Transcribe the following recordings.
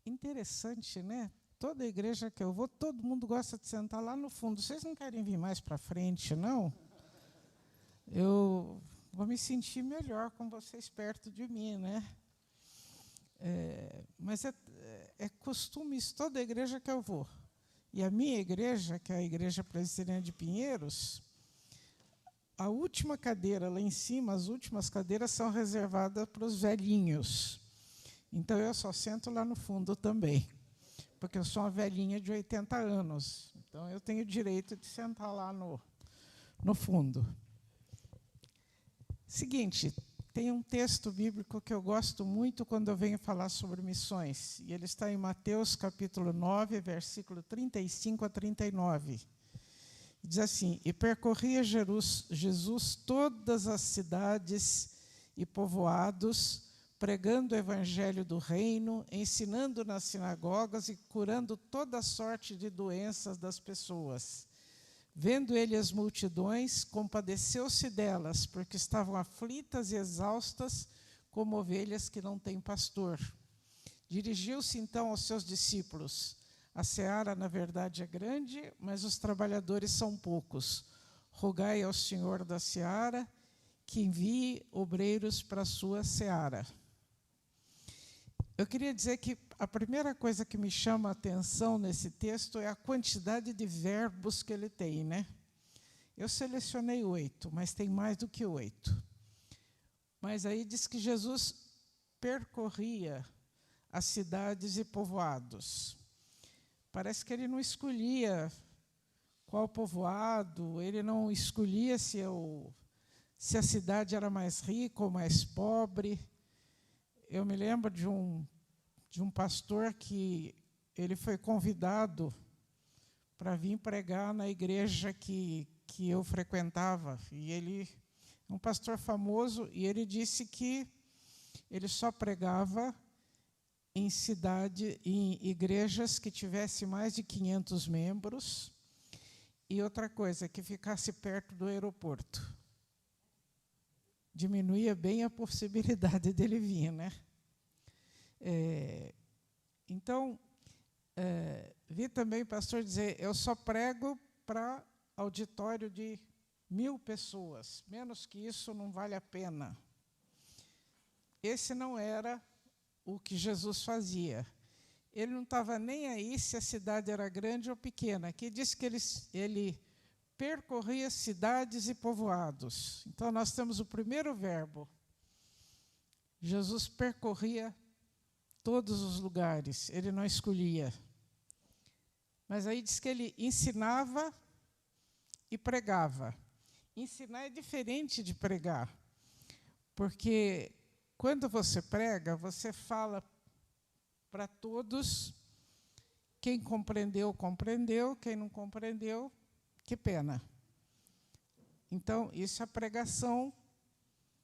interessante, né? Toda igreja que eu vou, todo mundo gosta de sentar lá no fundo. Vocês não querem vir mais para frente, não? Eu vou me sentir melhor com vocês perto de mim, né? Mas é costume isso, toda igreja que eu vou. E a minha igreja, que é a Igreja Presbiteriana de Pinheiros, a última cadeira lá em cima, as últimas cadeiras são reservadas para os velhinhos. Então, eu só sento lá no fundo também, porque eu sou uma velhinha de 80 anos. Então, eu tenho o direito de sentar lá no fundo. Seguinte, tem um texto bíblico que eu gosto muito quando eu venho falar sobre missões. E ele está em Mateus, capítulo 9, versículo 35 a 39. Diz assim: E percorria Jesus todas as cidades e povoados, pregando o evangelho do reino, ensinando nas sinagogas e curando toda sorte de doenças das pessoas. Vendo ele as multidões, compadeceu-se delas, porque estavam aflitas e exaustas, como ovelhas que não têm pastor. Dirigiu-se então aos seus discípulos: A seara, na verdade, é grande, mas os trabalhadores são poucos. Rogai ao Senhor da seara que envie obreiros para a sua seara. Eu queria dizer que a primeira coisa que me chama a atenção nesse texto é a quantidade de verbos que ele tem, né? Eu selecionei 8, mas tem mais do que 8. Mas aí diz que Jesus percorria as cidades e povoados. Parece que ele não escolhia qual povoado, ele não escolhia se a cidade era mais rica ou mais pobre. Eu me lembro de um pastor que ele foi convidado para vir pregar na igreja que eu frequentava. E ele é um pastor famoso, e ele disse que ele só pregava em igrejas que tivesse mais de 500 membros, e outra coisa, que ficasse perto do aeroporto. Diminuía bem a possibilidade dele vir, né? Então, vi também o pastor dizer: eu só prego para auditório de 1000 pessoas, menos que isso não vale a pena. Esse não era o que Jesus fazia. Ele não estava nem aí se a cidade era grande ou pequena. Aqui diz que ele percorria cidades e povoados. Então, nós temos o primeiro verbo. Jesus percorria todos os lugares, ele não escolhia. Mas aí diz que ele ensinava e pregava. Ensinar é diferente de pregar, porque quando você prega, você fala para todos. Quem compreendeu, compreendeu. Quem não compreendeu, que pena. Então, isso é a pregação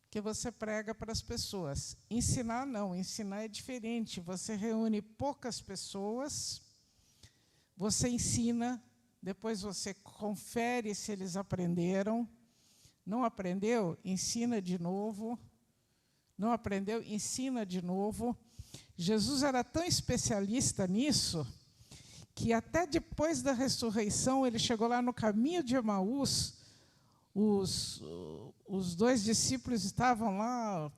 que você prega para as pessoas. Ensinar, não. Ensinar é diferente. Você reúne poucas pessoas, você ensina, depois você confere se eles aprenderam. Não aprendeu? Ensina de novo. Não aprendeu? Ensina de novo. Jesus era tão especialista nisso que até depois da ressurreição, ele chegou lá no caminho de Emaús, os 2 discípulos estavam lá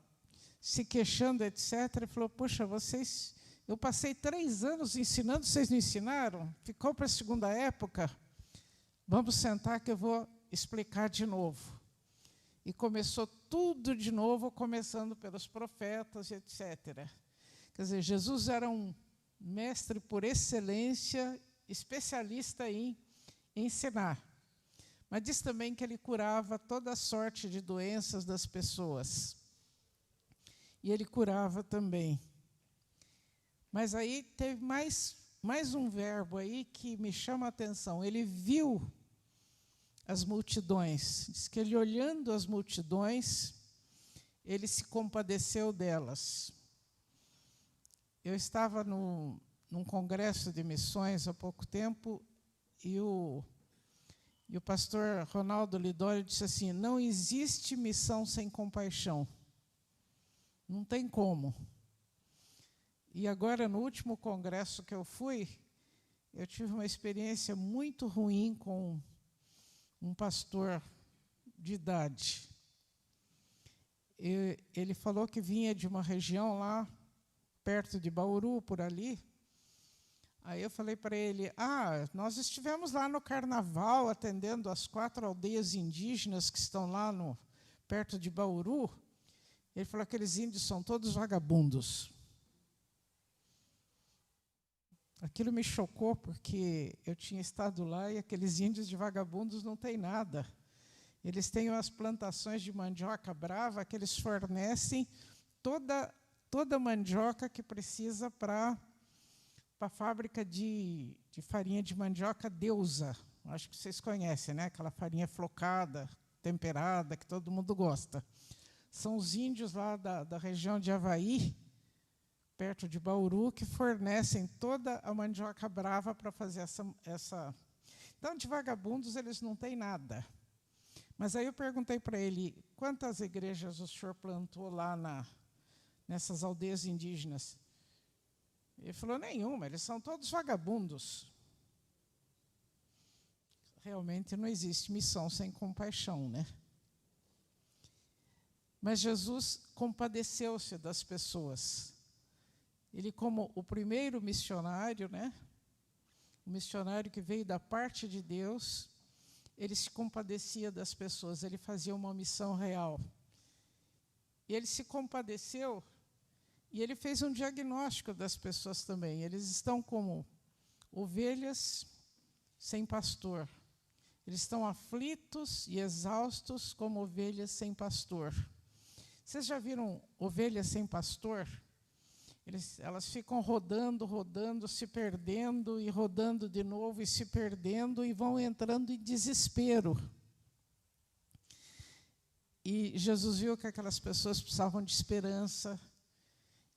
se queixando, etc. Ele falou: puxa, eu passei 3 anos ensinando, vocês não ensinaram? Ficou para a segunda época? Vamos sentar que eu vou explicar de novo. E começou tudo de novo, começando pelos profetas, etc. Quer dizer, Jesus era um mestre por excelência, especialista em ensinar. Mas diz também que ele curava toda sorte de doenças das pessoas. E ele curava também. Mas aí teve mais um verbo aí que me chama a atenção. Ele viu as multidões. Diz que ele, olhando as multidões, ele se compadeceu delas. Eu estava num congresso de missões há pouco tempo, e o pastor Ronaldo Lidório disse assim: não existe missão sem compaixão. Não tem como. E agora, no último congresso que eu fui, eu tive uma experiência muito ruim com um pastor de idade. Ele falou que vinha de uma região lá, perto de Bauru, por ali. Aí eu falei para ele, nós estivemos lá no carnaval, atendendo as 4 aldeias indígenas que estão lá perto de Bauru. Ele falou, aqueles índios são todos vagabundos. Aquilo me chocou, porque eu tinha estado lá e aqueles índios de vagabundos não têm nada. Eles têm umas plantações de mandioca brava que eles fornecem toda a mandioca que precisa para a fábrica de farinha de mandioca Deusa. Acho que vocês conhecem, né? Aquela farinha flocada, temperada, que todo mundo gosta. São os índios lá da região de Havaí, perto de Bauru, que fornecem toda a mandioca brava para fazer essa... Então, de vagabundos, eles não têm nada. Mas aí eu perguntei para ele, quantas igrejas o senhor plantou lá nessas aldeias indígenas? Ele falou, nenhuma, eles são todos vagabundos. Realmente não existe missão sem compaixão, né? Mas Jesus compadeceu-se das pessoas. Ele, como o primeiro missionário, né? O missionário que veio da parte de Deus, ele se compadecia das pessoas, ele fazia uma missão real. E ele se compadeceu e ele fez um diagnóstico das pessoas também. Eles estão como ovelhas sem pastor. Eles estão aflitos e exaustos como ovelhas sem pastor. Vocês já viram ovelhas sem pastor? Elas ficam rodando, se perdendo, e rodando de novo, e se perdendo, e vão entrando em desespero. E Jesus viu que aquelas pessoas precisavam de esperança,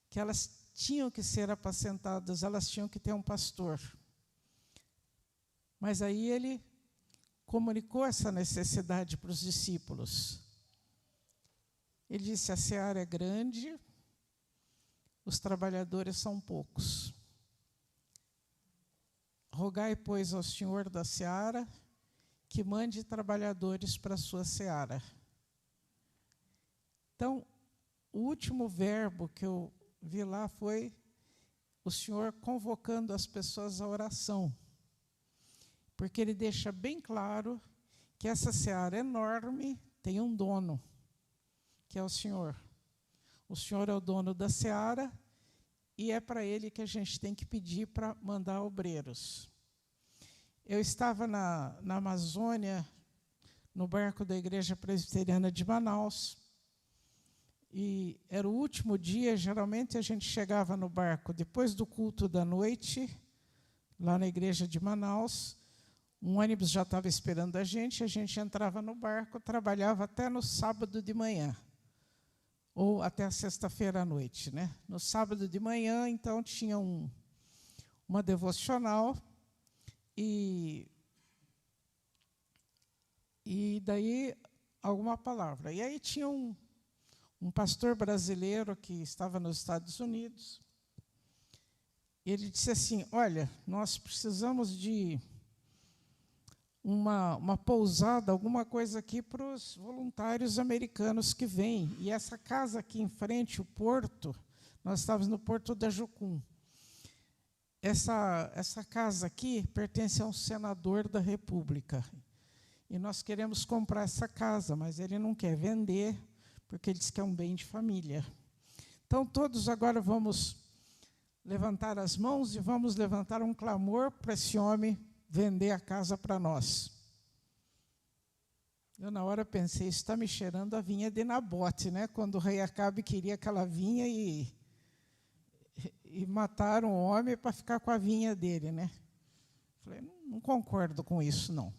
que elas tinham que ser apacentadas, elas tinham que ter um pastor. Mas aí ele comunicou essa necessidade para os discípulos. Ele disse, a seara é grande, os trabalhadores são poucos. Rogai, pois, ao Senhor da seara que mande trabalhadores para a sua seara. Então, o último verbo que eu vi lá foi o Senhor convocando as pessoas à oração. Porque ele deixa bem claro que essa seara enorme tem um dono, que é o Senhor. O Senhor é o dono da seara e é para Ele que a gente tem que pedir para mandar obreiros. Eu estava na Amazônia, no barco da Igreja Presbiteriana de Manaus, e era o último dia. Geralmente a gente chegava no barco depois do culto da noite, lá na Igreja de Manaus. Um ônibus já estava esperando a gente entrava no barco, trabalhava até no sábado de manhã. Ou até a sexta-feira à noite, né? No sábado de manhã, então, tinha uma devocional, e daí alguma palavra. E aí tinha um pastor brasileiro que estava nos Estados Unidos. Ele disse assim, olha, nós precisamos de uma pousada, alguma coisa aqui para os voluntários americanos que vêm. E essa casa aqui em frente, o porto, nós estávamos no Porto da Jucum. Essa casa aqui pertence a um senador da República. E nós queremos comprar essa casa, mas ele não quer vender, porque ele diz que é um bem de família. Então, todos agora vamos levantar as mãos e vamos levantar um clamor para esse homem vender a casa para nós. Eu, na hora, pensei, isso está me cheirando a vinha de Nabote, né? Quando o rei Acabe queria aquela vinha e mataram o homem para ficar com a vinha dele, né? Falei, não concordo com isso, não.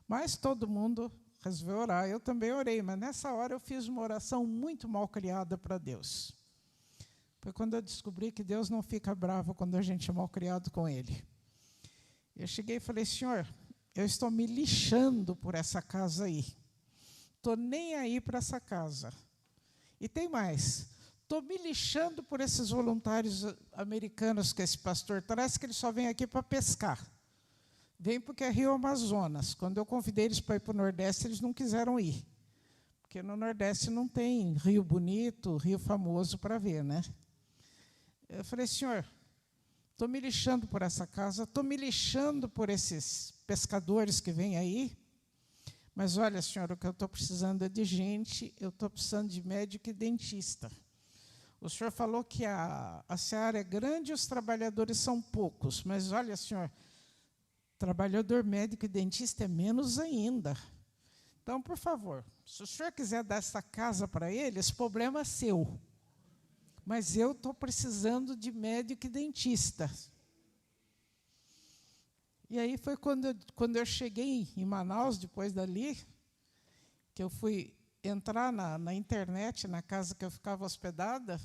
Mas todo mundo resolveu orar. Eu também orei, mas nessa hora eu fiz uma oração muito mal criada para Deus. Foi quando eu descobri que Deus não fica bravo quando a gente é mal criado com Ele. Eu cheguei e falei, Senhor, eu estou me lixando por essa casa aí. Estou nem aí para essa casa. E tem mais, estou me lixando por esses voluntários americanos que esse pastor traz, que eles só vêm aqui para pescar. Vem porque é Rio Amazonas. Quando eu convidei eles para ir para o Nordeste, eles não quiseram ir. Porque no Nordeste não tem rio bonito, rio famoso para ver, né? Eu falei, senhor, estou me lixando por essa casa, estou me lixando por esses pescadores que vêm aí, mas olha, senhor, o que eu estou precisando é de gente, eu estou precisando de médico e dentista. O senhor falou que a seara é grande e os trabalhadores são poucos, mas olha, senhor, trabalhador médico e dentista é menos ainda. Então, por favor, se o senhor quiser dar essa casa para ele, esse problema é seu. Mas eu estou precisando de médico e dentista. E aí foi quando eu cheguei em Manaus, depois dali, que eu fui entrar na internet, na casa que eu ficava hospedada,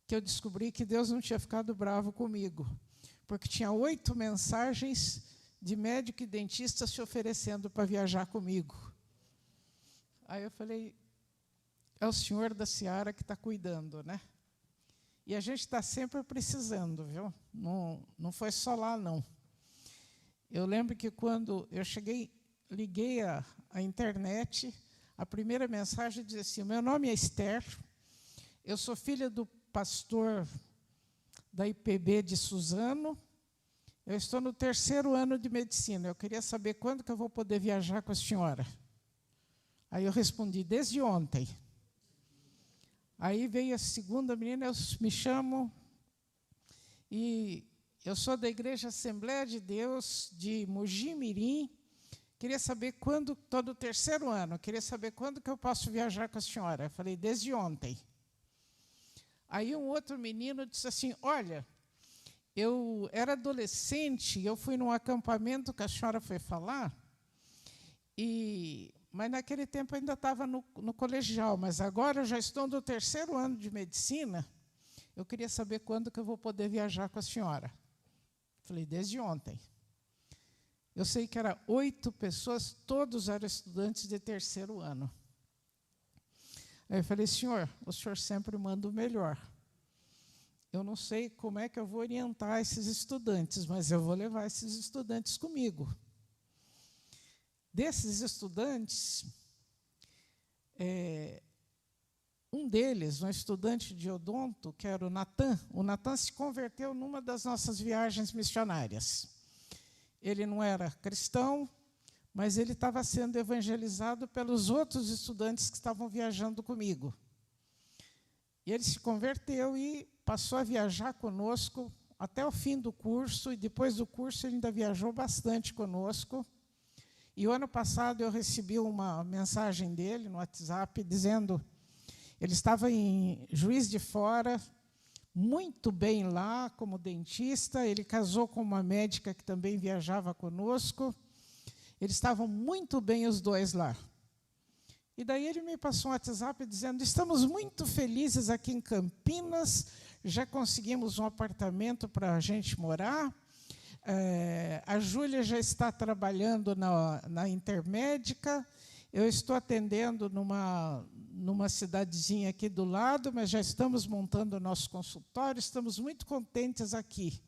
que eu descobri que Deus não tinha ficado bravo comigo, porque tinha 8 mensagens de médico e dentista se oferecendo para viajar comigo. Aí eu falei, é o senhor da seara que está cuidando, né? E a gente está sempre precisando, viu? Não foi só lá, não. Eu lembro que quando eu cheguei, liguei a internet, a primeira mensagem dizia assim, meu nome é Esther, eu sou filha do pastor da IPB de Suzano, eu estou no 3º ano de medicina, eu queria saber quando que eu vou poder viajar com a senhora. Aí eu respondi, desde ontem. Aí veio a segunda menina, eu me chamo, e eu sou da Igreja Assembleia de Deus, de Mogi Mirim, queria saber quando, estou no 3º ano, queria saber quando que eu posso viajar com a senhora. Eu falei, desde ontem. Aí um outro menino disse assim, olha, eu era adolescente, eu fui num acampamento que a senhora foi falar, mas naquele tempo eu ainda estava no colegial, mas agora eu já estou no 3º ano de medicina, eu queria saber quando que eu vou poder viajar com a senhora. Falei, desde ontem. Eu sei que eram 8 pessoas, todos eram estudantes de 3º ano. Aí eu falei, senhor, o senhor sempre manda o melhor. Eu não sei como é que eu vou orientar esses estudantes, mas eu vou levar esses estudantes comigo. Desses estudantes, um deles, um estudante de odonto, que era o Natan se converteu numa das nossas viagens missionárias. Ele não era cristão, mas ele estava sendo evangelizado pelos outros estudantes que estavam viajando comigo. E ele se converteu e passou a viajar conosco até o fim do curso, e depois do curso ele ainda viajou bastante conosco. E o ano passado eu recebi uma mensagem dele no WhatsApp dizendo, ele estava em Juiz de Fora, muito bem lá como dentista, ele casou com uma médica que também viajava conosco, eles estavam muito bem os dois lá. E daí ele me passou um WhatsApp dizendo, estamos muito felizes aqui em Campinas, já conseguimos um apartamento para a gente morar, a Júlia já está trabalhando na Intermédica, eu estou atendendo numa cidadezinha aqui do lado, mas já estamos montando o nosso consultório, estamos muito contentes aqui.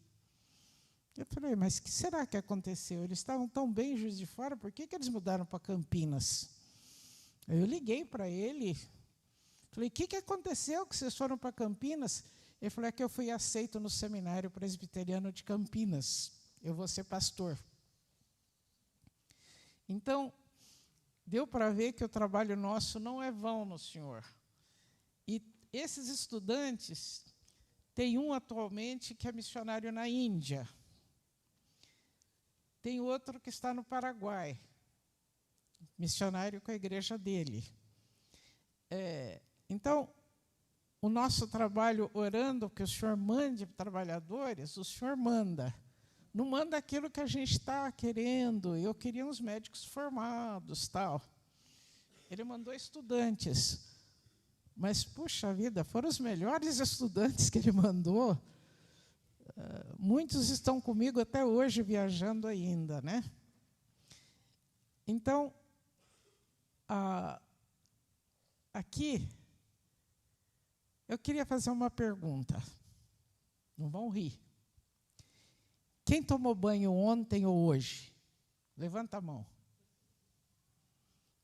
Eu falei, mas o que será que aconteceu? Eles estavam tão bem em Juiz de Fora, por que eles mudaram para Campinas? Eu liguei para ele, falei, o que aconteceu que vocês foram para Campinas? Ele falou, é que eu fui aceito no Seminário Presbiteriano de Campinas, eu vou ser pastor. Então, deu para ver que o trabalho nosso não é vão no Senhor. E esses estudantes, tem um atualmente que é missionário na Índia, tem outro que está no Paraguai, missionário com a igreja dele. Então, o nosso trabalho orando que o Senhor mande trabalhadores, o Senhor manda. Não manda aquilo que a gente está querendo. Eu queria uns médicos formados, tal. Ele mandou estudantes. Mas, puxa vida, foram os melhores estudantes que ele mandou. Muitos estão comigo até hoje, viajando ainda, né? Então, aqui, Eu queria fazer uma pergunta. Não vão rir. Quem tomou banho ontem ou hoje? Levanta a mão.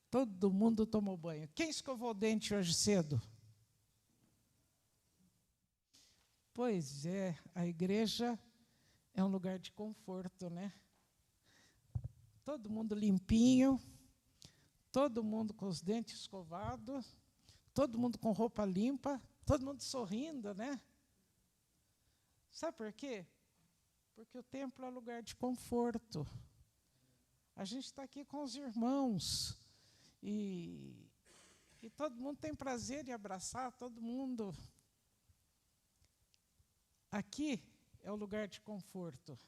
Todo mundo tomou banho. Quem escovou o dente hoje cedo? Pois é, a igreja é um lugar de conforto, né? Todo mundo limpinho, todo mundo com os dentes escovados, todo mundo com roupa limpa, todo mundo sorrindo, né? Sabe por quê? Porque o templo é lugar de conforto. A gente está aqui com os irmãos e todo mundo tem prazer em abraçar todo mundo. Aqui é o lugar de conforto.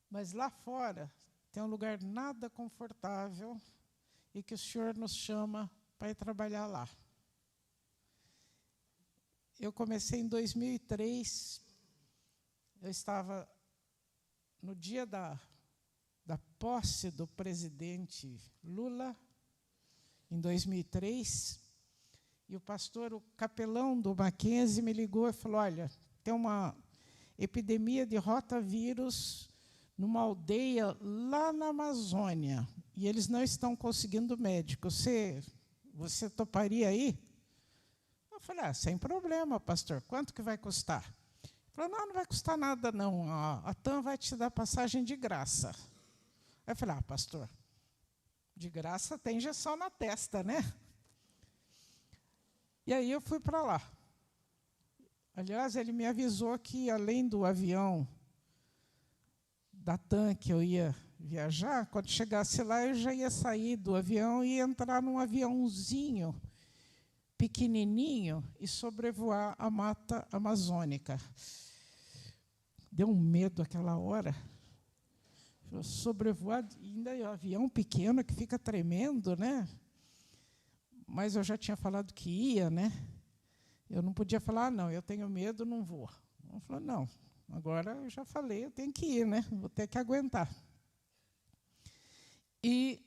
Mas lá fora tem um lugar nada confortável e que o Senhor nos chama para ir trabalhar lá. Eu comecei em 2003, eu estava no dia da posse do presidente Lula, em 2003, e o pastor, o capelão do Mackenzie, me ligou e falou, olha, tem uma epidemia de rotavírus numa aldeia lá na Amazônia, e eles não estão conseguindo médico. Você toparia aí? Eu falei, sem problema, pastor. Quanto que vai custar? Ele falou, não vai custar nada, não. A TAM vai te dar passagem de graça. Aí eu falei, pastor, de graça tem injeção na testa, né? E aí eu fui para lá. Aliás, ele me avisou que, além do avião da TAM que eu ia viajar, quando chegasse lá, eu já ia sair do avião e entrar num aviãozinho pequenininho e sobrevoar a mata amazônica. Deu um medo aquela hora. Sobrevoar, ainda é um avião pequeno que fica tremendo, né? Mas eu já tinha falado que ia, né? Eu não podia falar, não, eu tenho medo, não vou. Ele falou, não, agora eu já falei, eu tenho que ir, né? Vou ter que aguentar. E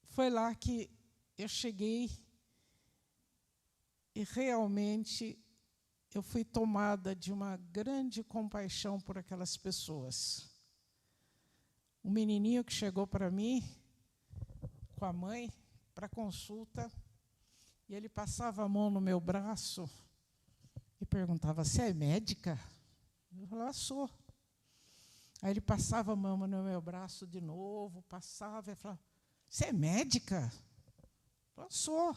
foi lá que eu cheguei e realmente eu fui tomada de uma grande compaixão por aquelas pessoas. Um menininho que chegou para mim, com a mãe, para consulta, e ele passava a mão no meu braço e perguntava, você é médica? Eu falava, sou. Aí ele passava a mão no meu braço de novo, passava e falava, você é médica? Eu falava, sou.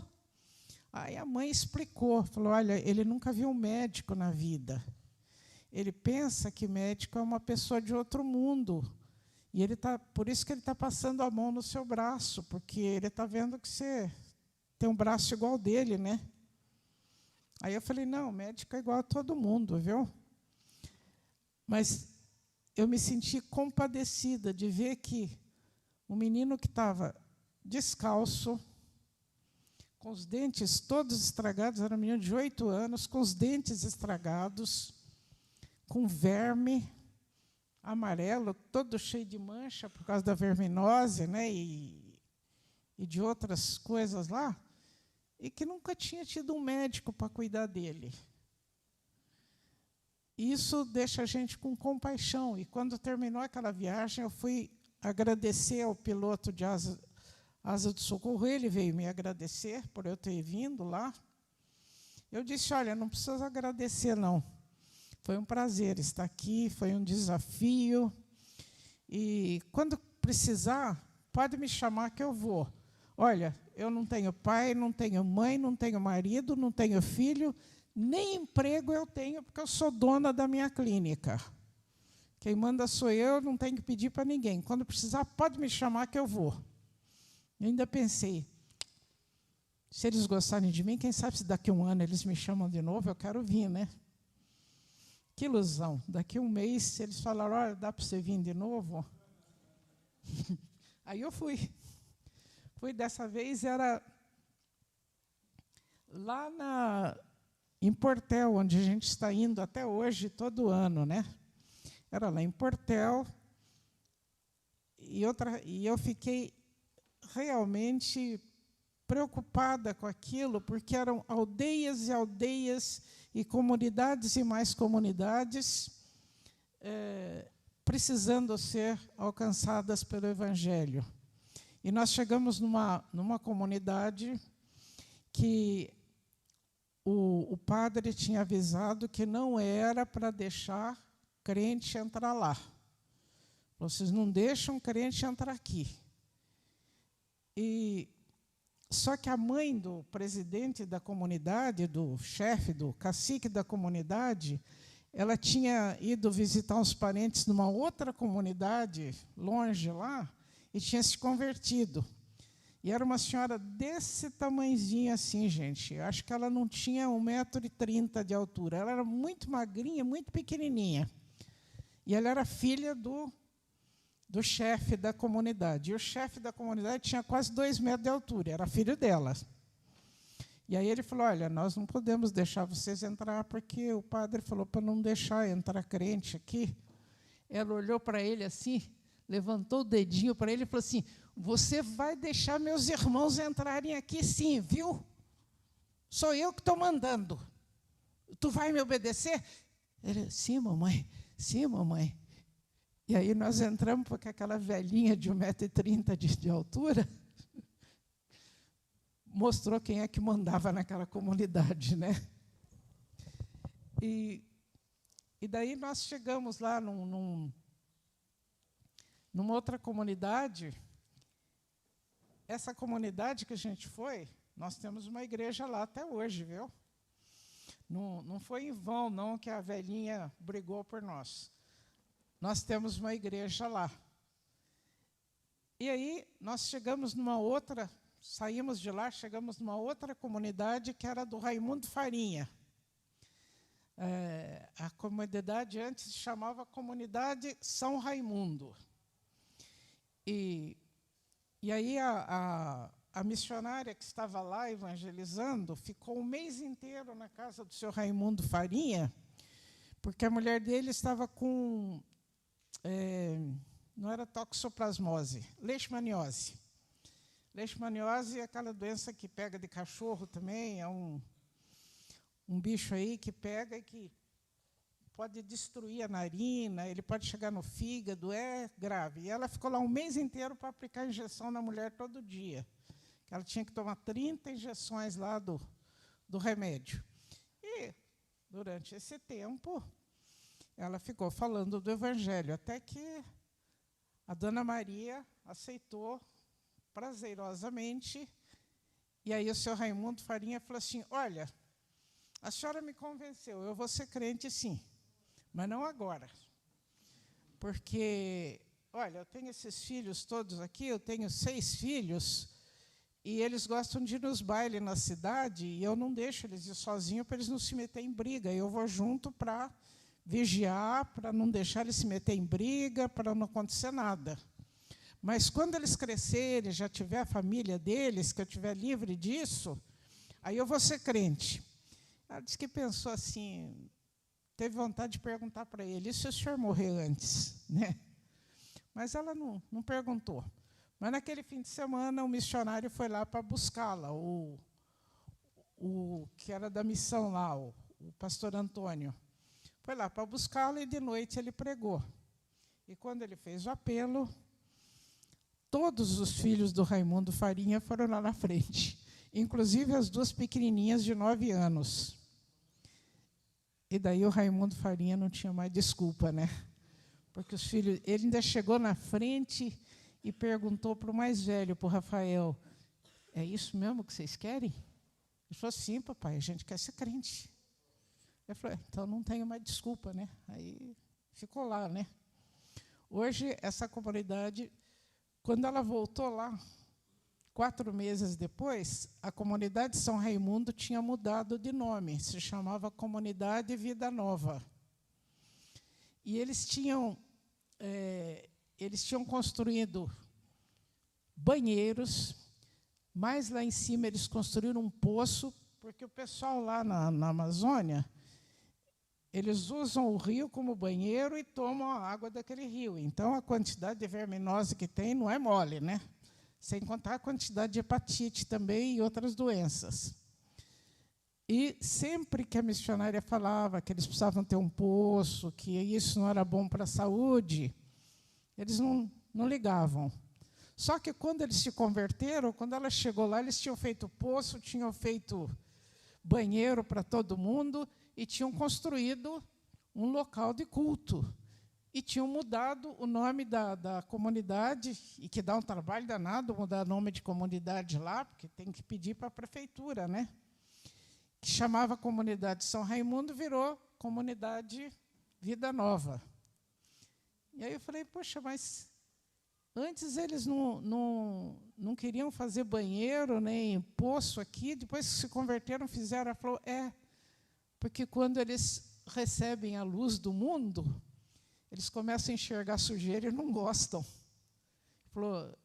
Aí a mãe explicou, falou, olha, ele nunca viu um médico na vida. Ele pensa que médico é uma pessoa de outro mundo. E por isso que ele está passando a mão no seu braço, porque ele está vendo que você tem um braço igual dele, né? Aí eu falei, não, médico é igual a todo mundo, viu? Mas eu me senti compadecida de ver que um menino que estava descalço, com os dentes todos estragados, era um menino de 8 anos, com os dentes estragados, com verme amarelo, todo cheio de mancha por causa da verminose, né, e de outras coisas lá, e que nunca tinha tido um médico para cuidar dele. Isso deixa a gente com compaixão. E quando terminou aquela viagem, eu fui agradecer ao piloto de Asa do Socorro, ele veio me agradecer por eu ter vindo lá. Eu disse, olha, não precisa agradecer, não. Foi um prazer estar aqui, foi um desafio. E quando precisar, pode me chamar que eu vou. Olha, eu não tenho pai, não tenho mãe, não tenho marido, não tenho filho, nem emprego eu tenho, porque eu sou dona da minha clínica. Quem manda sou eu, não tenho que pedir para ninguém. Quando precisar, pode me chamar que eu vou. Eu ainda pensei, se eles gostarem de mim, quem sabe se daqui a um ano eles me chamam de novo, eu quero vir, né? Que ilusão. Daqui a um mês, se eles falaram, olha, dá para você vir de novo? Aí eu fui. Fui dessa vez, era lá em Portel, onde a gente está indo até hoje, todo ano, né? Era lá em Portel, e eu fiquei realmente preocupada com aquilo, porque eram aldeias e aldeias e comunidades e mais comunidades precisando ser alcançadas pelo Evangelho. E nós chegamos numa comunidade que o padre tinha avisado que não era para deixar crente entrar lá. Vocês não deixam crente entrar aqui. Só que a mãe do presidente da comunidade, do chefe, do cacique da comunidade, ela tinha ido visitar uns parentes numa outra comunidade, longe lá, e tinha se convertido. E era uma senhora desse tamanhozinho assim, gente. Acho que ela não tinha 1,30 m de altura. Ela era muito magrinha, muito pequenininha. E ela era filha do chefe da comunidade. E o chefe da comunidade tinha quase 2 metros de altura, era filho dela. E aí ele falou, olha, nós não podemos deixar vocês entrar, porque o padre falou para não deixar entrar crente aqui. Ela olhou para ele assim, levantou o dedinho para ele e falou assim, você vai deixar meus irmãos entrarem aqui sim, viu? Sou eu que estou mandando. Tu vai me obedecer? Ele, sim, mamãe, sim, mamãe. E aí nós entramos, porque aquela velhinha de 1,30 m de altura mostrou quem é que mandava naquela comunidade, né? E daí nós chegamos lá numa outra comunidade. Essa comunidade que a gente foi, nós temos uma igreja lá até hoje, viu? Não foi em vão, não, que a velhinha brigou por nós. Nós temos uma igreja lá. E aí nós chegamos numa outra, saímos de lá, chegamos numa outra comunidade que era do Raimundo Farinha. A comunidade antes se chamava Comunidade São Raimundo. E aí a missionária que estava lá evangelizando ficou um mês inteiro na casa do seu Raimundo Farinha, porque a mulher dele estava com, não era toxoplasmose, leishmaniose. Leishmaniose é aquela doença que pega de cachorro também, é um bicho aí que pega e que pode destruir a narina, ele pode chegar no fígado, é grave. E ela ficou lá um mês inteiro para aplicar injeção na mulher todo dia. Ela tinha que tomar 30 injeções lá do remédio. E, durante esse tempo, ela ficou falando do Evangelho, até que a Dona Maria aceitou prazerosamente. E aí o seu Raimundo Farinha falou assim, olha, a senhora me convenceu, eu vou ser crente sim, mas não agora. Porque, olha, eu tenho esses filhos todos aqui, eu tenho 6 filhos, e eles gostam de ir nos bailes na cidade, e eu não deixo eles ir sozinhos para eles não se meterem em briga. Eu vou junto para vigiar, para não deixar eles se meter em briga, para não acontecer nada. Mas quando eles crescerem, já tiver a família deles, que eu estiver livre disso, aí eu vou ser crente. Ela disse que pensou assim, teve vontade de perguntar para ele, e se o senhor morrer antes? Né? Mas ela não perguntou. Mas, naquele fim de semana, o missionário foi lá para buscá-la, o que era da missão lá, o pastor Antônio. Foi lá para buscá-la e, de noite, ele pregou. E, quando ele fez o apelo, todos os filhos do Raimundo Farinha foram lá na frente, inclusive as 2 pequenininhas de 9 anos. E daí o Raimundo Farinha não tinha mais desculpa, né? Porque os filhos, ele ainda chegou na frente e perguntou para o mais velho, para o Rafael, é isso mesmo que vocês querem? Ele falou, sim, papai, a gente quer ser crente. Ele falou, então não tenho mais desculpa, né? Aí ficou lá, né? Hoje, essa comunidade, quando ela voltou lá, 4 meses depois, a comunidade São Raimundo tinha mudado de nome, se chamava Comunidade Vida Nova. E eles tinham construído banheiros, mas lá em cima eles construíram um poço, porque o pessoal lá na Amazônia, eles usam o rio como banheiro e tomam a água daquele rio. Então, a quantidade de verminose que tem não é mole, né? sem contar a quantidade de hepatite também e outras doenças. E sempre que a missionária falava que eles precisavam ter um poço, que isso não era bom para a saúde, eles não ligavam. Só que quando eles se converteram, quando ela chegou lá, eles tinham feito poço, tinham feito banheiro para todo mundo e tinham construído um local de culto. E tinham mudado o nome da comunidade, e que dá um trabalho danado mudar o nome de comunidade lá, porque tem que pedir para a prefeitura, né? Que chamava Comunidade São Raimundo, virou Comunidade Vida Nova. E aí eu falei, poxa, mas antes eles não queriam fazer banheiro, nem poço aqui, depois que se converteram, fizeram. Ela falou, porque quando eles recebem a luz do mundo, eles começam a enxergar sujeira e não gostam. Ele falou,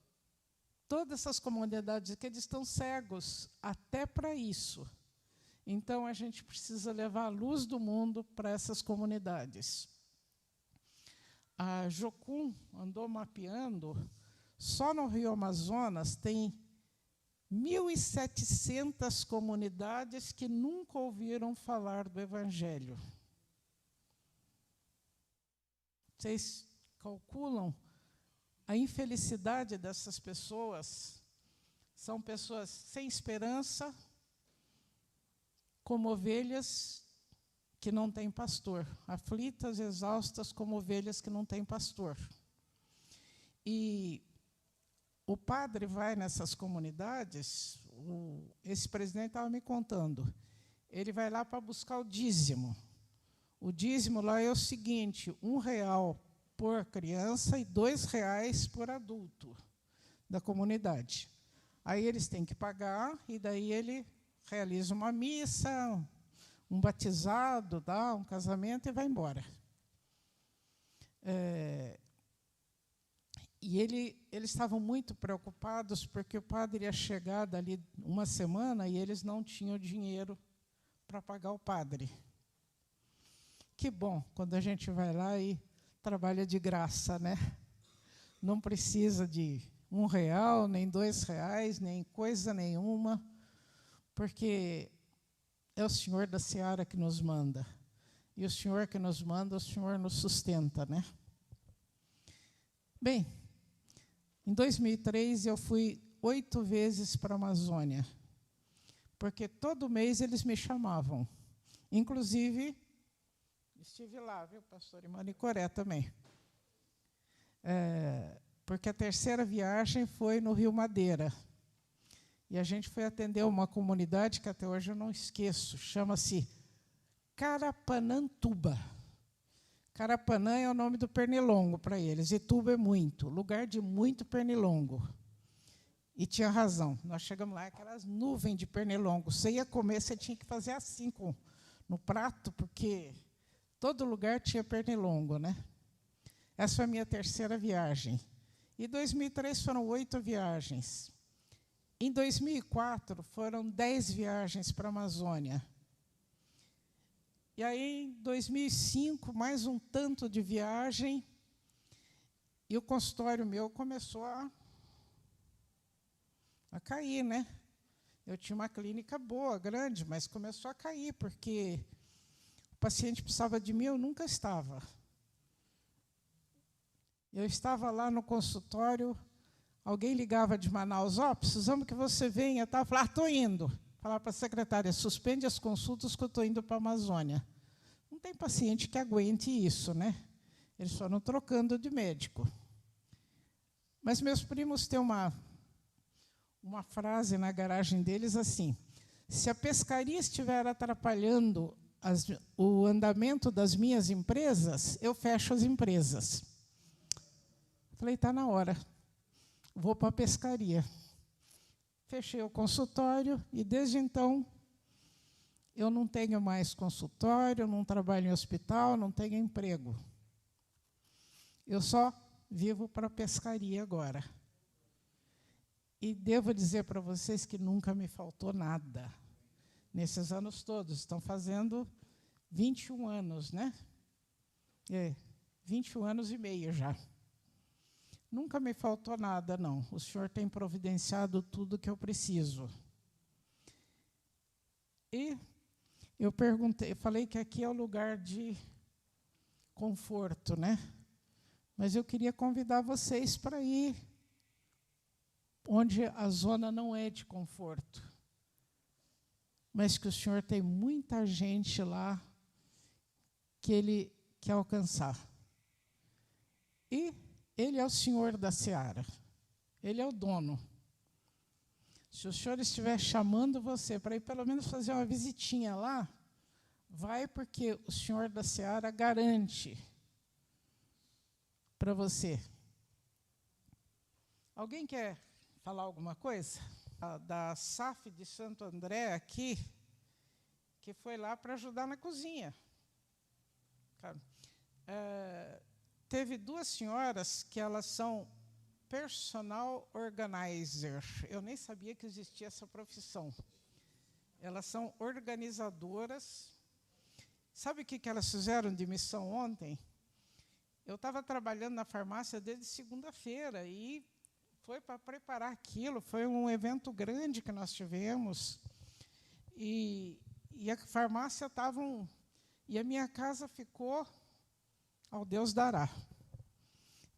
todas essas comunidades aqui, eles estão cegos, até para isso. Então, a gente precisa levar a luz do mundo para essas comunidades. A Jocum andou mapeando, só no Rio Amazonas tem 1.700 comunidades que nunca ouviram falar do Evangelho. Vocês calculam a infelicidade dessas pessoas? São pessoas sem esperança, como ovelhas que não têm pastor, aflitas, exaustas, como ovelhas que não têm pastor. E o padre vai nessas comunidades, esse presidente estava me contando, ele vai lá para buscar o dízimo. O dízimo lá é o seguinte, R$1 por criança e R$2 por adulto da comunidade. Aí eles têm que pagar, e daí ele realiza uma missa, um batizado, dá um casamento e vai embora. E eles estavam muito preocupados, porque o padre ia chegar dali uma semana e eles não tinham dinheiro para pagar o padre. Que bom, quando a gente vai lá e trabalha de graça, né? Não precisa de R$1, nem R$2, nem coisa nenhuma, porque é o Senhor da seara que nos manda. E o Senhor que nos manda, o Senhor nos sustenta, né? Bem, em 2003 eu fui 8 vezes para a Amazônia, porque todo mês eles me chamavam. Inclusive, estive lá, viu, pastor, em Manicoré também. Porque a terceira viagem foi no Rio Madeira. E a gente foi atender uma comunidade que até hoje eu não esqueço, chama-se Carapanãtuba. Carapanã é o nome do pernilongo para eles, e tuba é muito, lugar de muito pernilongo. E tinha razão, nós chegamos lá, aquelas nuvens de pernilongo. Você ia comer, você tinha que fazer assim no prato, porque todo lugar tinha pernilongo, né? Essa foi a minha terceira viagem. Em 2003 foram 8 viagens. Em 2004 foram 10 viagens para a Amazônia. E aí, em 2005, mais um tanto de viagem, e o consultório meu começou a cair, né? Eu tinha uma clínica boa, grande, mas começou a cair, porque o paciente precisava de mim, eu nunca estava. Eu estava lá no consultório, alguém ligava de Manaus, precisamos que você venha. Eu falava, estou indo. Falava para a secretária, suspende as consultas que eu estou indo para a Amazônia. Não tem paciente que aguente isso, né? Eles foram trocando de médico. Mas meus primos têm uma frase na garagem deles assim, se a pescaria estiver atrapalhando o andamento das minhas empresas, eu fecho as empresas. Falei, está na hora, vou para a pescaria. Fechei o consultório e, desde então, eu não tenho mais consultório, não trabalho em hospital, não tenho emprego. Eu só vivo para a pescaria agora. E devo dizer para vocês que nunca me faltou nada. Nesses anos todos, estão fazendo 21 anos, né? 21 anos e meio já. Nunca me faltou nada, não. O Senhor tem providenciado tudo que eu preciso. E eu perguntei, falei que aqui é o lugar de conforto, né? Mas eu queria convidar vocês para ir onde a zona não é de conforto, mas que o Senhor tem muita gente lá que Ele quer alcançar. E Ele é o Senhor da seara. Ele é o dono. Se o Senhor estiver chamando você para ir pelo menos fazer uma visitinha lá, vai, porque o Senhor da seara garante para você. Alguém quer falar alguma coisa? Da SAF de Santo André aqui, que foi lá para ajudar na cozinha. Teve duas senhoras que elas são personal organizer. Eu nem sabia que existia essa profissão. Elas são organizadoras. Sabe o que elas fizeram de missão ontem? Eu estava trabalhando na farmácia desde segunda-feira e foi para preparar aquilo. Foi um evento grande que nós tivemos. E a farmácia estava... E a minha casa ficou... Ao Deus dará.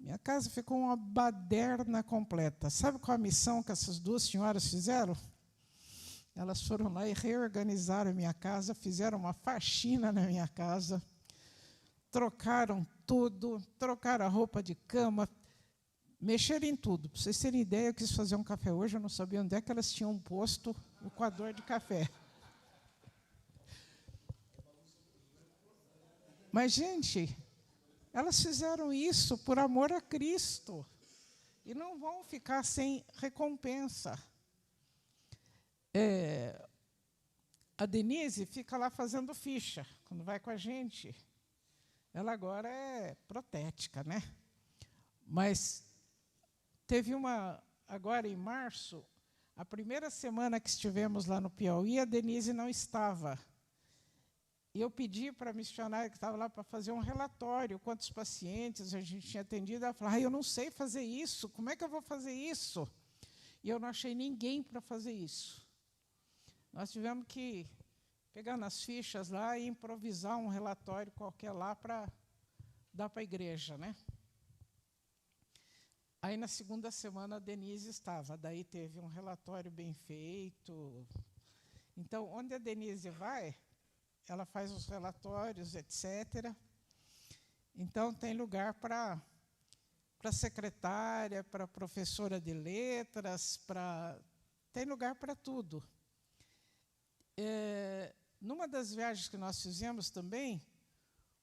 Minha casa ficou uma baderna completa. Sabe qual a missão que essas duas senhoras fizeram? Elas foram lá e reorganizaram a minha casa, fizeram uma faxina na minha casa, trocaram tudo, trocaram a roupa de cama, mexeram em tudo. Para vocês terem ideia, eu quis fazer um café hoje, eu não sabia onde é que elas tinham posto o coador de café. Mas, gente... Elas fizeram isso por amor a Cristo e não vão ficar sem recompensa. A Denise fica lá fazendo ficha, quando vai com a gente. Ela agora é protética, né? Mas teve uma, agora em março, a primeira semana que estivemos lá no Piauí, a Denise não estava. E eu pedi para a missionária que estava lá para fazer um relatório, quantos pacientes a gente tinha atendido. Ela falou, eu não sei fazer isso, como é que eu vou fazer isso? E eu não achei ninguém para fazer isso. Nós tivemos que pegar nas fichas lá e improvisar um relatório qualquer lá para dar para a igreja, né? Aí, na segunda semana, a Denise estava. Daí teve um relatório bem feito. Então, onde a Denise vai... Ela faz os relatórios, etc. Então, tem lugar para secretária, para professora de letras, tem lugar para tudo. Numa das viagens que nós fizemos também,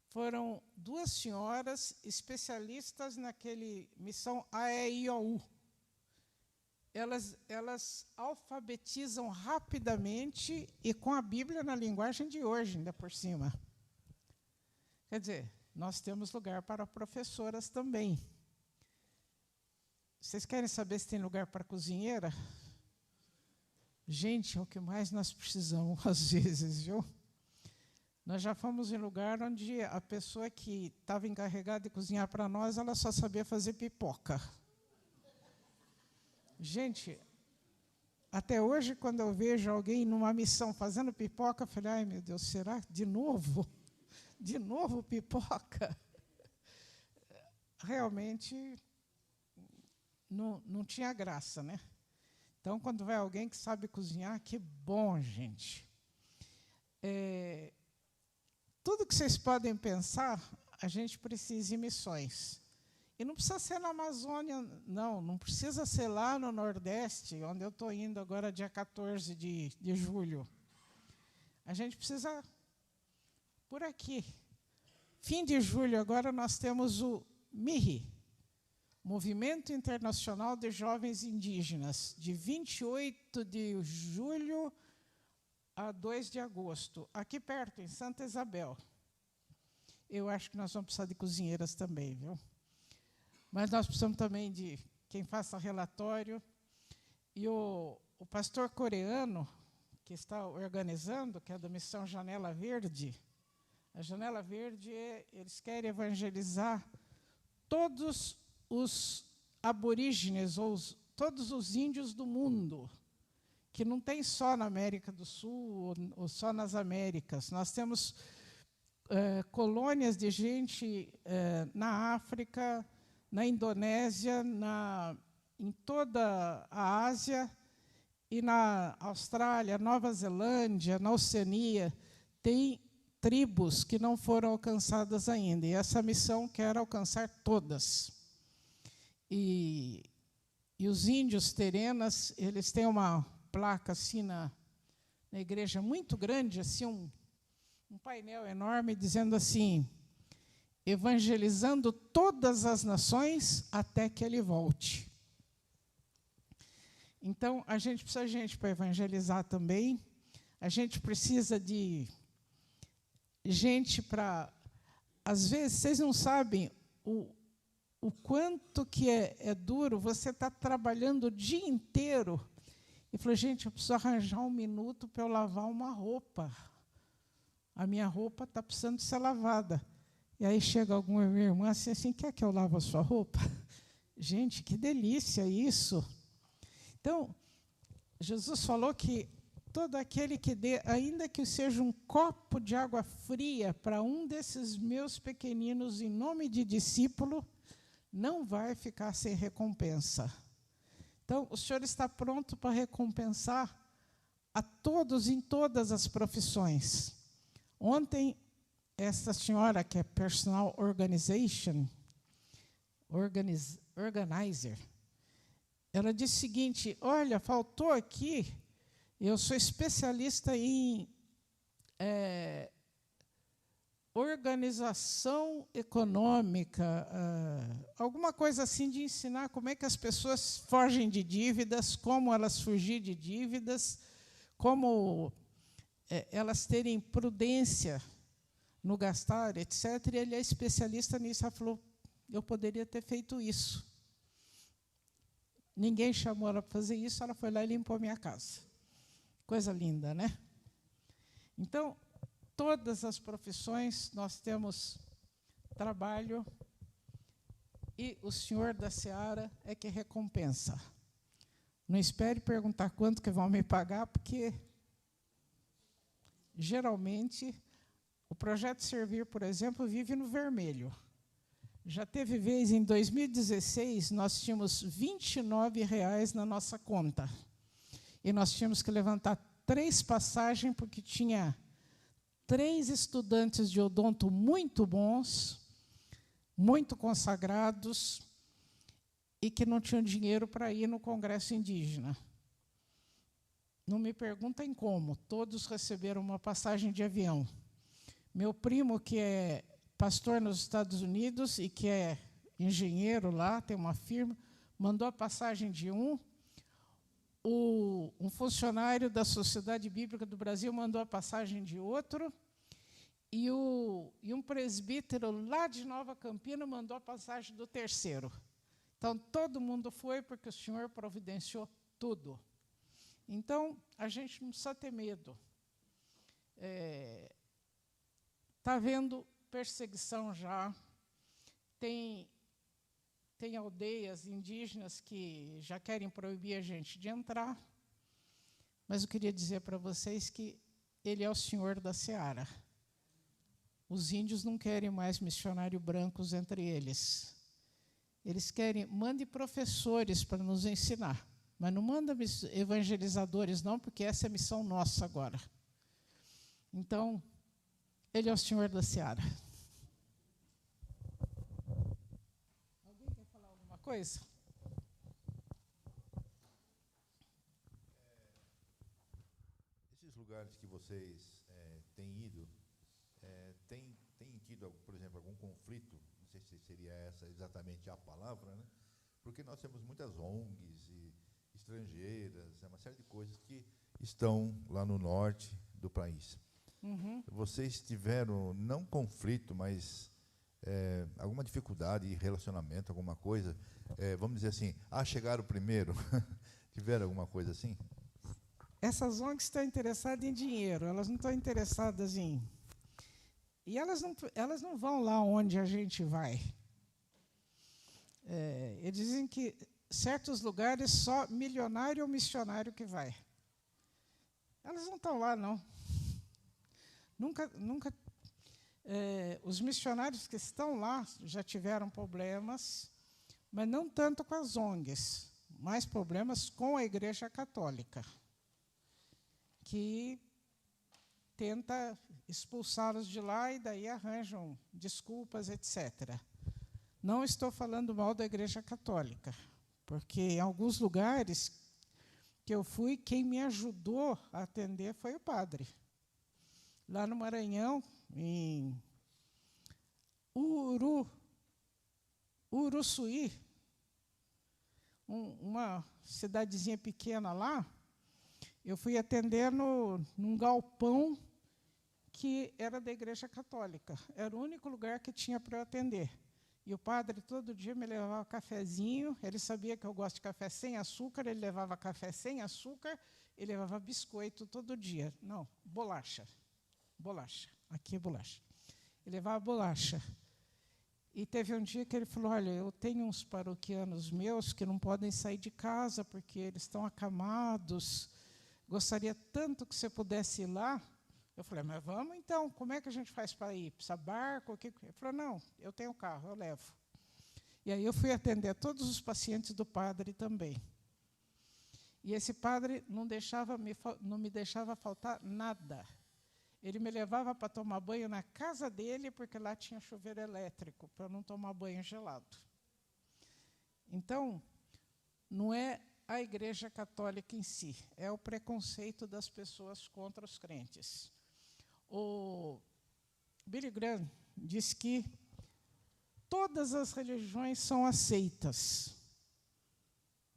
foram duas senhoras especialistas naquele missão AEIOU. Elas alfabetizam rapidamente e com a Bíblia na linguagem de hoje, ainda por cima. Quer dizer, nós temos lugar para professoras também. Vocês querem saber se tem lugar para cozinheira? Gente, é o que mais nós precisamos, às vezes, viu? Nós já fomos em lugar onde a pessoa que estava encarregada de cozinhar para nós, ela só sabia fazer pipoca. Gente, até hoje, quando eu vejo alguém numa missão fazendo pipoca, eu falei, ai, meu Deus, será de novo? De novo pipoca? Realmente, não tinha graça, né? Então, quando vai alguém que sabe cozinhar, que bom, gente. Tudo que vocês podem pensar, a gente precisa ir em missões. E não precisa ser na Amazônia, não precisa ser lá no Nordeste, onde eu estou indo agora, dia 14 de julho. A gente precisa por aqui. Fim de julho, agora nós temos o MIRI, Movimento Internacional de Jovens Indígenas, de 28 de julho a 2 de agosto, aqui perto, em Santa Isabel. Eu acho que nós vamos precisar de cozinheiras também, viu? Mas nós precisamos também de quem faça relatório. E o pastor coreano, que está organizando, que é da Missão Janela Verde, a Janela Verde, eles querem evangelizar todos aborígenes, todos os índios do mundo, que não tem só na América do Sul ou só nas Américas. Nós temos colônias de gente na África, na Indonésia, em toda a Ásia, e na Austrália, Nova Zelândia, na Oceania, tem tribos que não foram alcançadas ainda. E essa missão quer alcançar todas. E os índios terenas, eles têm uma placa assim na igreja muito grande, assim um painel enorme, dizendo assim: evangelizando todas as nações até que ele volte. Então, a gente precisa de gente para evangelizar também. A gente precisa de gente para... Às vezes, vocês não sabem o quanto que é duro você estar trabalhando o dia inteiro. E falou, gente, eu preciso arranjar um minuto para eu lavar uma roupa. A minha roupa está precisando ser lavada. E aí chega alguma irmã assim, quer que eu lave a sua roupa? Gente, que delícia isso! Então, Jesus falou que todo aquele que dê, ainda que seja um copo de água fria para um desses meus pequeninos em nome de discípulo, não vai ficar sem recompensa. Então, o Senhor está pronto para recompensar a todos em todas as profissões. Ontem, essa senhora que é personal organizer, ela disse o seguinte: olha, faltou aqui, eu sou especialista em organização econômica, alguma coisa assim de ensinar como é que as pessoas fogem de dívidas, como elas fugir de dívidas, como elas terem prudência no gastar, etc. E ele é especialista nisso. Ela falou, eu poderia ter feito isso. Ninguém chamou ela para fazer isso, ela foi lá e limpou a minha casa. Coisa linda, né? Então, todas as profissões, nós temos trabalho e o Senhor da Seara é que recompensa. Não espere perguntar quanto que vão me pagar, porque, geralmente, o Projeto Servir, por exemplo, vive no vermelho. Já teve vez, em 2016, nós tínhamos R$29 na nossa conta. E nós tínhamos que levantar 3 passagens, porque tinha 3 estudantes de odonto muito bons, muito consagrados, e que não tinham dinheiro para ir no Congresso Indígena. Não me perguntem como, todos receberam uma passagem de avião. Meu primo, que é pastor nos Estados Unidos e que é engenheiro lá, tem uma firma, mandou a passagem de um funcionário da Sociedade Bíblica do Brasil mandou a passagem de outro, e um presbítero lá de Nova Campina mandou a passagem do terceiro. Então, todo mundo foi, porque o Senhor providenciou tudo. Então, a gente não precisa ter medo. Está havendo perseguição já, tem aldeias indígenas que já querem proibir a gente de entrar, mas eu queria dizer para vocês que Ele é o Senhor da Seara. Os índios não querem mais missionários brancos entre eles. Eles querem, mande professores para nos ensinar, mas não manda evangelizadores não, porque essa é a missão nossa agora. Então, Ele é o Senhor da Seara. Alguém quer falar alguma coisa? Esses lugares que vocês têm ido, tem tido, por exemplo, algum conflito? Não sei se seria essa exatamente a palavra, né? Porque nós temos muitas ONGs e estrangeiras, uma série de coisas que estão lá no norte do país. Uhum. Vocês tiveram, não conflito, mas alguma dificuldade em relacionamento, alguma coisa? Vamos dizer assim, chegaram primeiro? Tiveram alguma coisa assim? Essas ONGs estão interessadas em dinheiro, elas não estão interessadas em... E elas não vão lá onde a gente vai. Eles dizem que certos lugares só milionário ou missionário que vai. Elas não estão lá, não. Nunca, os missionários que estão lá já tiveram problemas, mas não tanto com as ONGs, mais problemas com a Igreja Católica, que tenta expulsá-los de lá e daí arranjam desculpas, etc. Não estou falando mal da Igreja Católica, porque em alguns lugares que eu fui, quem me ajudou a atender foi o padre. Lá no Maranhão, em Uruçuí, uma cidadezinha pequena lá, eu fui atender num galpão que era da Igreja Católica. Era o único lugar que tinha para eu atender. E o padre todo dia me levava cafezinho, ele sabia que eu gosto de café sem açúcar, ele levava café sem açúcar, ele levava biscoito todo dia. Não, bolacha. Bolacha. Aqui é bolacha. Ele levava bolacha. E teve um dia que ele falou, olha, eu tenho uns paroquianos meus que não podem sair de casa porque eles estão acamados. Gostaria tanto que você pudesse ir lá. Eu falei, mas vamos então, como é que a gente faz para ir? Precisa barco? Ele falou, não, eu tenho carro, eu levo. E aí eu fui atender todos os pacientes do padre também. E esse padre não me deixava faltar nada. Ele me levava para tomar banho na casa dele, porque lá tinha chuveiro elétrico, para eu não tomar banho gelado. Então, não é a Igreja Católica em si, é o preconceito das pessoas contra os crentes. O Billy Graham diz que todas as religiões são aceitas.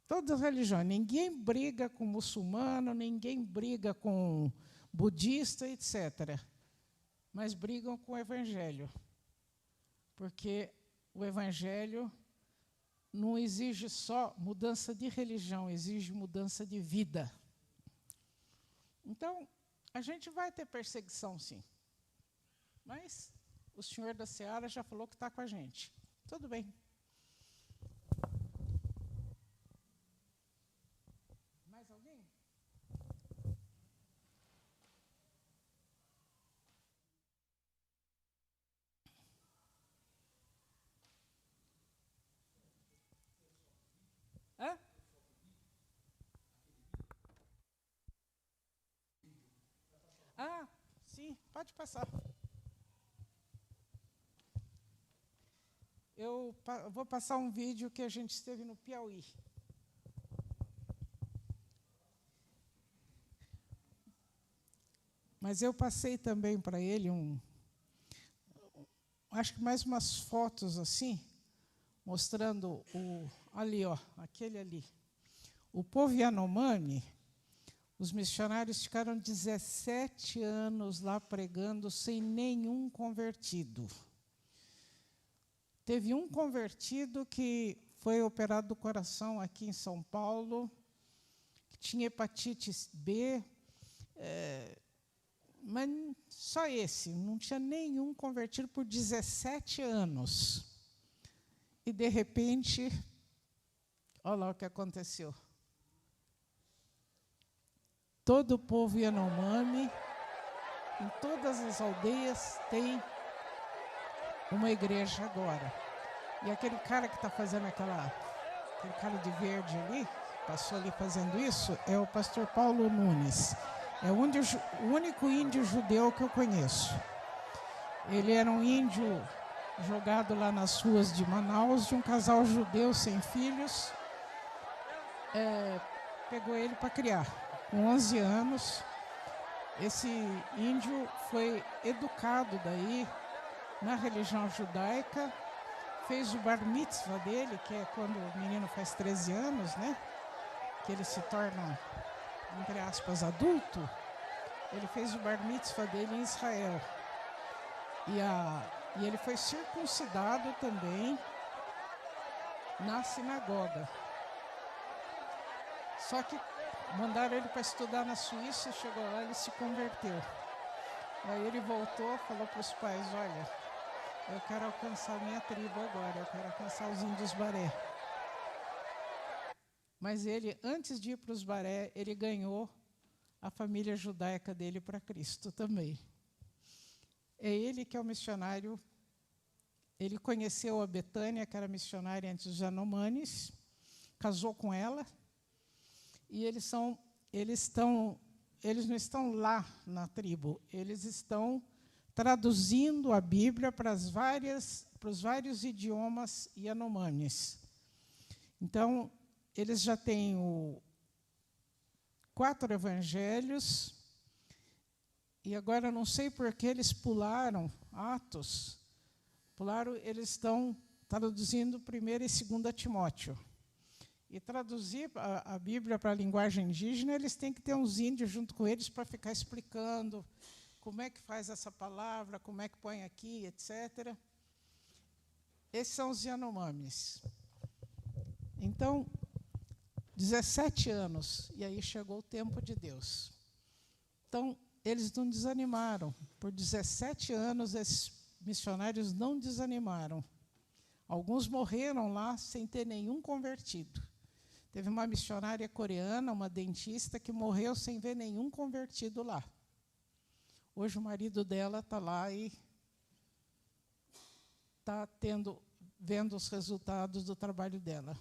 Todas as religiões. Ninguém briga com muçulmano, ninguém briga com budista, etc. Mas brigam com o Evangelho. Porque o Evangelho não exige só mudança de religião, exige mudança de vida. Então, a gente vai ter perseguição, sim. Mas o senhor da Seara já falou que está com a gente. Tudo bem. Mais alguém? Hã? Ah, sim, pode passar. Eu vou passar um vídeo que a gente esteve no Piauí. Mas eu passei também para ele acho que mais umas fotos assim, mostrando ali, ó, aquele ali. O povo Yanomami, os missionários ficaram 17 anos lá pregando sem nenhum convertido. Teve um convertido que foi operado do coração aqui em São Paulo, que tinha hepatite B, mas só esse, não tinha nenhum convertido por 17 anos. E, de repente, olha lá o que aconteceu. Todo o povo Yanomami, em todas as aldeias, tem uma igreja agora. E aquele cara que está fazendo aquele cara de verde ali, passou ali fazendo isso, é o pastor Paulo Nunes. É o único índio judeu que eu conheço. Ele era um índio jogado lá nas ruas de Manaus, de um casal judeu sem filhos. Pegou ele para criar. Com 11 anos, esse índio foi educado daí na religião judaica, fez o bar mitzvah dele, que é quando o menino faz 13 anos, né? Que ele se torna, entre aspas, adulto. Ele fez o bar mitzvah dele em Israel. E ele foi circuncidado também na sinagoga. Só que mandaram ele para estudar na Suíça, chegou lá, ele se converteu. Aí ele voltou, falou para os pais, olha, Eu quero alcançar minha tribo agora, eu quero alcançar os índios Baré. Mas ele, antes de ir para os Baré, ele ganhou a família judaica dele para Cristo também. É ele que é o missionário. Ele conheceu a Betânia, que era missionária entre os Yanomamis, casou com ela, e eles não estão lá na tribo, eles estão traduzindo a Bíblia para os vários idiomas Yanomamis. Então, eles já têm 4 evangelhos, e agora não sei por que eles pularam Atos. Eles estão traduzindo 1º e 2º Timóteo. E traduzir a Bíblia para a linguagem indígena, eles têm que ter uns índios junto com eles para ficar explicando como é que faz essa palavra, como é que põe aqui, etc. Esses são os Yanomamis. Então, 17 anos, e aí chegou o tempo de Deus. Então, eles não desanimaram. Por 17 anos, esses missionários não desanimaram. Alguns morreram lá sem ter nenhum convertido. Teve uma missionária coreana, uma dentista, que morreu sem ver nenhum convertido lá. Hoje o marido dela está lá e está vendo os resultados do trabalho dela.